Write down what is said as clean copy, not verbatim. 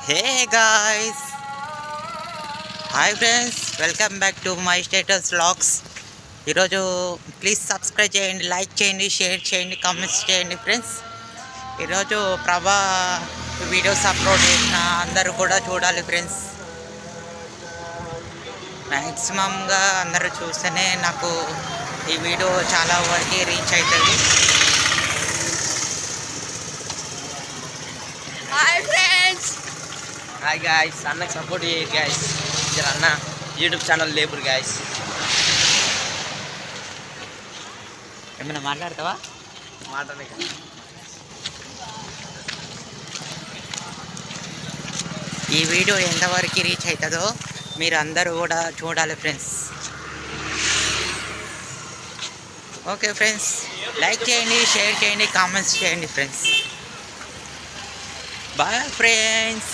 Hey guys, hi friends, welcome back to my status vlogs. ఈరోజు please subscribe చేయండి, like చేయండి, share చేయండి, comments చేయండి ఫ్రెండ్స్. ఈరోజు ప్రభా వీడియోస్ అప్లోడ్ చేసిన అందరూ కూడా చూడాలి ఫ్రెండ్స్. మ్యాక్సిమంగా అందరూ చూస్తేనే నాకు ఈ వీడియో చాలా వరకు రీచ్ అవుతుంది. Hi friends. హాయ్ గాయ్స్, అన్నకి సపోర్ట్ చేయండి గాయ్స్. జర అన్న యూట్యూబ్ ఛానల్ లేపురు గాయ్స్. ఏమైనా మాట్లాడతావా? మాటనే ఈ వీడియో ఎంతవరకు రీచ్ అవుతుందో మీరు అందరూ కూడా చూడాలి ఫ్రెండ్స్. ఓకే ఫ్రెండ్స్, లైక్ చేయండి, షేర్ చేయండి, కామెంట్స్ చేయండి ఫ్రెండ్స్. Bye friends.